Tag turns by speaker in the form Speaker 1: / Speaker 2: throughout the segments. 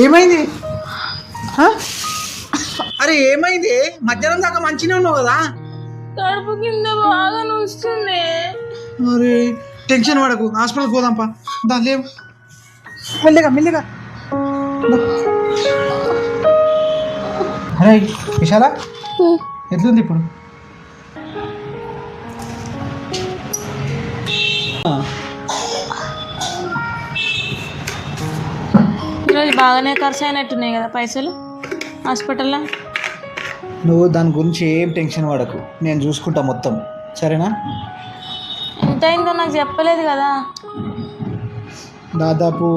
Speaker 1: ఏమైంది? అరే ఏమైంది? మధ్యాహ్నం దాకా మంచిగా ఉన్నావు కదా.
Speaker 2: కడుపు కింద బాగా నొస్తుంది.
Speaker 1: అరే టెన్షన్ పడకు, హాస్పిటల్కి పోదాంపా. దా లేవు, మెల్లిగా మెల్లిగా. అరే విశాల ఎట్లుంది ఇప్పుడు?
Speaker 2: ఈరోజు బాగానే ఖర్చు అయినట్టున్నాయి కదా పైసలు హాస్పిటల్లో.
Speaker 1: నువ్వు దాని గురించి ఏం టెన్షన్ పడకు, నేను చూసుకుంటా మొత్తం, సరేనా?
Speaker 2: ఎంత అయిందో నాకు చెప్పలేదు కదా.
Speaker 1: దాదాపు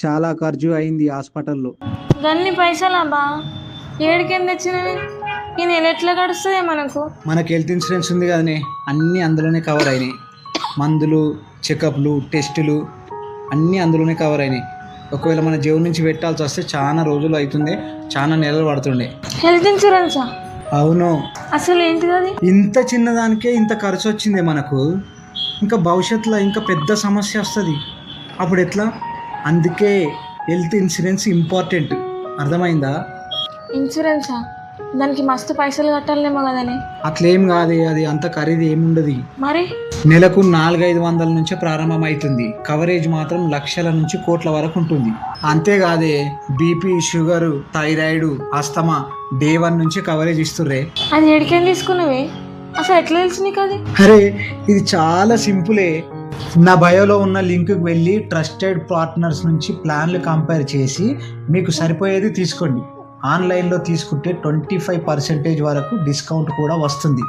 Speaker 1: చాలా ఖర్చు అయింది హాస్పిటల్లో.
Speaker 2: గన్ని పైసలా బా? ఏడికెందుకు తెచ్చినవి? ఈ నెల ఎట్లా గడుస్తుంది మనకు?
Speaker 1: మనకి హెల్త్ ఇన్సూరెన్స్ ఉంది కదనే, అన్నీ అందులోనే కవర్ అయినాయి. మందులు, చెకప్లు, టెస్టులు అన్నీ అందులోనే కవర్ అయినాయి. ఒకవేళ మన జేబు నుంచి పెట్టాల్సి వస్తే చాలా రోజులు అవుతుంది, చాలా నెలలు పడుతుండే.
Speaker 2: హెల్త్ ఇన్సూరెన్సా?
Speaker 1: అవును.
Speaker 2: అసలు ఏంటిది అది?
Speaker 1: ఇంత చిన్నదానికే ఇంత ఖర్చు వచ్చింది మనకు, ఇంకా భవిష్యత్తులో ఇంకా పెద్ద సమస్య వస్తుంది, అప్పుడు ఎట్లా? అందుకే హెల్త్ ఇన్సూరెన్స్ ఇంపార్టెంట్, అర్థమైందా?
Speaker 2: ఇన్సూరెన్సా? దానికి మస్తు పైసలు కట్టాలేమో కదని.
Speaker 1: అట్లేం కాదే, అది అంత ఖరీదు ఏముండదు.
Speaker 2: మరి
Speaker 1: నెలకు 400-500 నుంచే ప్రారంభం అవుతుంది. కవరేజ్ మాత్రం లక్షల నుంచి కోట్ల వరకు ఉంటుంది. అంతేకాదే BP, sugar, thyroid, asthma day 1 నుంచి కవరేజ్ ఇస్తుర్రే.
Speaker 2: అది ఎడికేం తీసుకున్నవి? అసలు ఎట్లా తెలుసు నీకు అది?
Speaker 1: అరే ఇది చాలా సింపులే. నా బయోలో ఉన్న లింక్కి వెళ్ళి ట్రస్టెడ్ పార్ట్నర్స్ నుంచి ప్లాన్లు కంపేర్ చేసి మీకు సరిపోయేది తీసుకోండి. ఆన్లైన్లో తీసుకుంటే 25% వరకు డిస్కౌంట్ కూడా వస్తుంది.